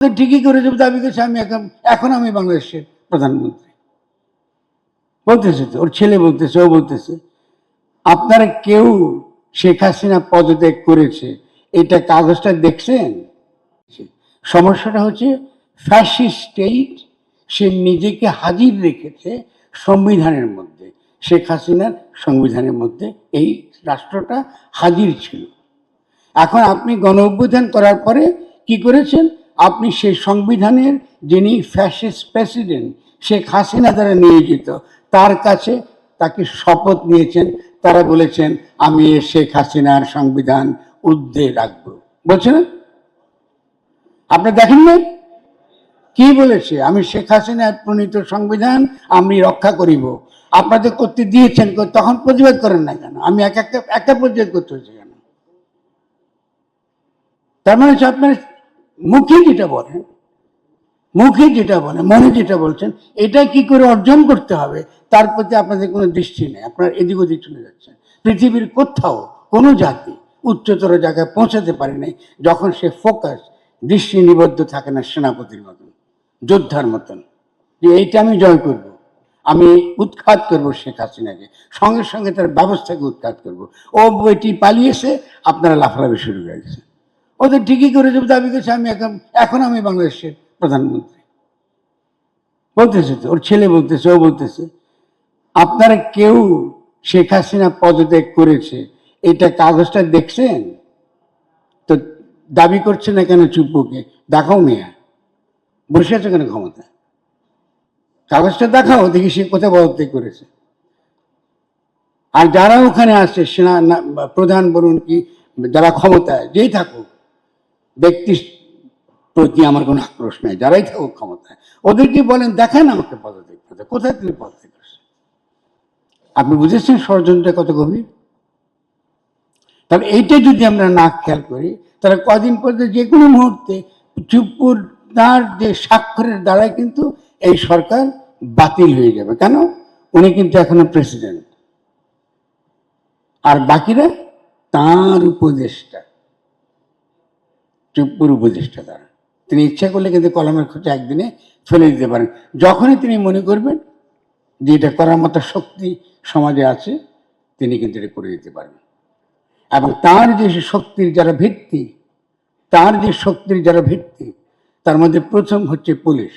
ঠিকই করে দেবো দাবি করছে আমি এখন আমি বাংলাদেশের প্রধানমন্ত্রী বলতেছে, তো ওর ছেলে বলতেছে, ও বলতেছে। আপনারা কেউ শেখ হাসিনা পদত্যাগ করেছে এটা কাগজটা দেখছেন? সমস্যাটা হচ্ছে ফ্যাসিস্ট স্টেট সে নিজেকে হাজির রেখেছে সংবিধানের মধ্যে। শেখ হাসিনার সংবিধানের মধ্যে এই রাষ্ট্রটা হাজির ছিল। এখন আপনি গণ অভ্যুত্থান করার পরে কি করেছেন? আপনি সেই সংবিধানের যিনি ফ্যাসিস্ট প্রেসিডেন্ট শেখ হাসিনা দ্বারা নিয়োজিত তার কাছে তাকে শপথ নিয়েছেন। তারা বলেছেন আমি শেখ হাসিনার সংবিধান ঊর্ধ্বে রাখবো, বলছে না? আপনি দেখেন না কি বলেছে? আমি শেখ হাসিনার প্রণীত সংবিধান আমি রক্ষা করিব। আপনাদের করতে দিয়েছেন, তখন প্রতিবাদ করেন না কেন? আমি একটা প্রতিবাদ করতে হয়েছে কেন? তার মানে হচ্ছে আপনার মুখে যেটা বলেন, মনে যেটা বলছেন, এটা কি করে অর্জন করতে হবে তার প্রতি আপনাদের কোনো দৃষ্টি নেই। আপনার এদিক ওদিক চলে যাচ্ছেন। পৃথিবীর কোথাও কোনো জাতি উচ্চতর জায়গায় পৌঁছাতে পারে নাই যখন সে ফোকাস দৃষ্টি নিবদ্ধ থাকে না সেনাপতির মতন, যোদ্ধার মতন, যে এইটা আমি জয় করব, আমি উৎখাত করব শেখ হাসিনাকে, সঙ্গে সঙ্গে তার ব্যবস্থাকে উৎখাত করব। ও বইটি পালিয়েছে, আপনারা লাফালাফি শুরু করে দিয়েছে। ওদের ঠিকই করে দেবো দাবি করছে আমি এখন আমি বাংলাদেশের প্রধানমন্ত্রী বলতেছে, তো ওর ছেলে বলতেছে, ও বলতেছে। আপনারা কেউ শেখ হাসিনা পদত্যাগ করেছে এটা কাগজটা দেখছেন? তো দাবি করছে না কেন চুপ্পুকে? দেখাও মেয়া, বসে আছে কেন ক্ষমতা? কাগজটা দেখাও, দেখি সে কোথায় পদত্যাগ করেছে। আর যারা ওখানে আসছে সেনা প্রধান বলুন কি যারা ক্ষমতায় যেই থাকুক, ব্যক্তি প্রতি আমার কোনো আক্রোশ নাই, যারাই থাকুক ক্ষমতায়, ওদেরকে বলেন দেখান আমাকে পদত্যাগ করতে, কোথায় তুমি পদত্যাগ করছো? আপনি বুঝেছেন ষড়যন্ত্র কত গভীর? তাহলে এইটা যদি আমরা না খেয়াল করি তাহলে কদিন পরে যে কোনো মুহূর্তে চুপ্পুর তার যে স্বাক্ষরের দ্বারাই কিন্তু এই সরকার বাতিল হয়ে যাবে। কেন? উনি কিন্তু এখনো প্রেসিডেন্ট, আর বাকিরা তার উপদেষ্টা, চুপ্পুর উপদেষ্টা তারা। তিনি ইচ্ছা করলে কিন্তু কলমের খোঁচা একদিনে ফেলে দিতে পারেন, যখনই তিনি মনে করবেন যে এটা করার মতো শক্তি সমাজে আছে, তিনি কিন্তু এটা করে দিতে পারেন। এবং তার যে শক্তির যারা ভিত্তি, তার মধ্যে প্রথম হচ্ছে পুলিশ।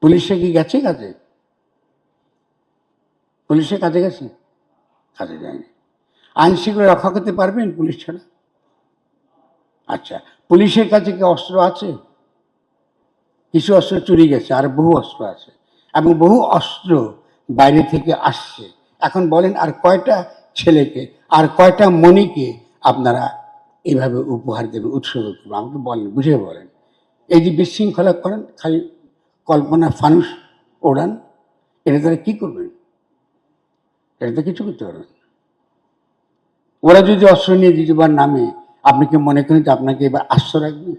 পুলিশে কি গেছে কাজে? পুলিশের কাজে গেছে? কাজে যায়নি। আইন শৃঙ্খলা রক্ষা করতে পারবেন পুলিশ ছাড়া? আচ্ছা, পুলিশের কাছে কি অস্ত্র আছে? কিছু অস্ত্র চুরি গেছে, আর বহু অস্ত্র আছে, এবং বহু অস্ত্র বাইরে থেকে আসছে। এখন বলেন আর কয়টা ছেলেকে, আর কয়টা মণিকে আপনারা এইভাবে উপহার দেবেন, উৎসর্গ করবেন? আমাকে বলেন, বুঝে বলেন। এই যে বিশৃঙ্খলা করেন, খালি কল্পনা ফানুস ওড়ান, এটা তারা কি করবেন? এটা তো কিছু করতে পারবেন। ওরা যদি অস্ত্র নিয়ে দ্বিতীয়বার নামে, আপনি কি মনে করেন যে আপনাকে এবার আশ্রয় রাখবে?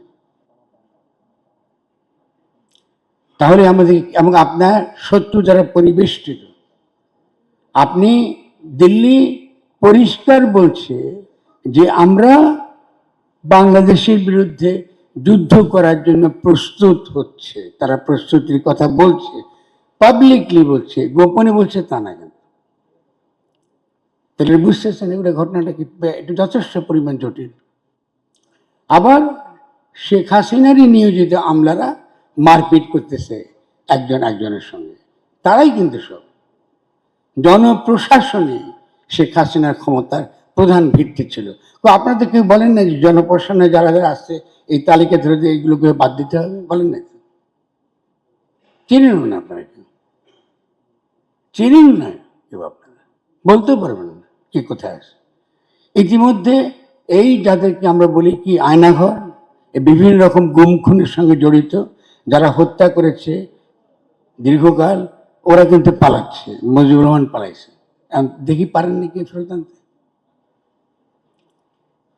তাহলে আমাদের এবং আপনার শত্রু যারা পরিবেষ্টিত, আপনি দিল্লি পরিষ্কার বলছে যে আমরা বাংলাদেশের বিরুদ্ধে যুদ্ধ করার জন্য প্রস্তুত হচ্ছে, তারা প্রস্তুতির কথা বলছে, পাবলিকলি বলছে, গোপনে বলছে তা না। কেন? তাহলে বুঝতেছেন এগুলো ঘটনাটা কি একটু যথেষ্ট পরিমাণ জটিল। আবার শেখ হাসিনারই নিয়োজিত আমলারা মারপিট করতেছে একজন একজনের সঙ্গে, তারাই কিন্তু সব জনপ্রশাসনে শেখ হাসিনার ক্ষমতার প্রধান ভিত্তি ছিল। তো আপনাদের কেউ বলেন না যে জনপ্রশাসনে যারা যারা আসছে এই তালিকা ধরে দিয়ে এইগুলোকে বাদ দিতে হবে? বলেন না? চিনেন না আপনারা? কেউ চিনেন না কেউ, আপনারা বলতেও পারবেন না কি কোথায় আছে। ইতিমধ্যে এই যাদেরকে আমরা বলি কি আয়নাঘর, বিভিন্ন রকম গুম খুনের সঙ্গে জড়িত যারা হত্যা করেছে দীর্ঘকাল, ওরা কিন্তু পালাচ্ছে। মুজিবুর রহমান পালাইছে, দেখি পারেন নাকি ফেরত আনতে?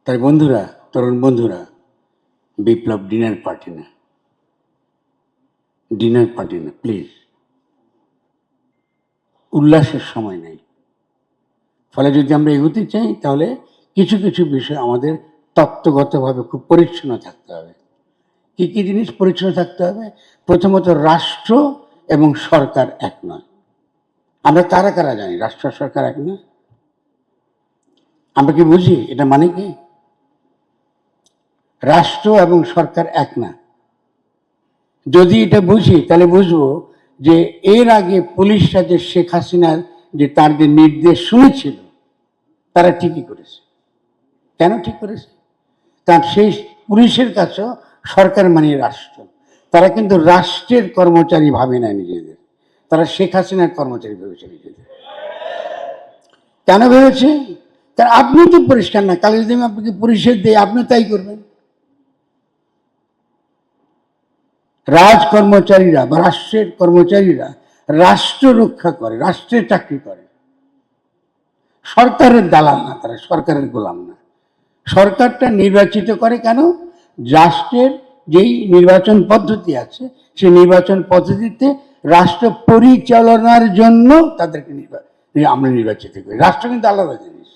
তাই বন্ধুরা, তরুণ বন্ধুরা, বিপ্লব ডিনার পার্টি না, প্লিজ। উল্লাসের সময় নেই। ফলে যদি আমরা এগোতে চাই তাহলে কিছু কিছু বিষয় আমাদের তত্ত্বগতভাবে খুব পরিচ্ছন্ন থাকতে হবে। কি কি জিনিস পরিচয় থাকতে হবে? প্রথমত রাষ্ট্র এবং সরকার এক নয়। আমরা কারা কারা জানি রাষ্ট্র সরকার এক নয়? আমরা কি বুঝি এটা মানে কি? রাষ্ট্র এবং সরকার এক না। যদি এটা বুঝি তাহলে বুঝবো যে এর আগে পুলিশরা যে শেখ হাসিনার যে তার যে নির্দেশ শুনেছিল তারা ঠিকই করেছে। কেন ঠিক করেছে? কারণ সেই পুলিশের কাছেও সরকার মানে রাষ্ট্র। তারা কিন্তু রাষ্ট্রের কর্মচারী ভাবে না নিজেদের, তারা শেখ হাসিনার কর্মচারী ভেবেছে নিজেদের। কেন ভেবেছে? কারণ আপনি তো পরিষ্কার না, কাল যদি আমি আপনাকে পুলিশের দিই আপনি তাই করবেন। রাজ কর্মচারীরা বা রাষ্ট্রের কর্মচারীরা রাষ্ট্র রক্ষা করে, রাষ্ট্রের চাকরি করে, সরকারের দালাল না, তারা সরকারের গোলাম না। সরকারটা নির্বাচিত করে কেন? রাষ্ট্রের যেই নির্বাচন পদ্ধতি আছে সেই নির্বাচন পদ্ধতিতে রাষ্ট্র পরিচালনার জন্য তাদেরকে আমরা নির্বাচিত করি। রাষ্ট্র কিন্তু আলাদা জিনিস।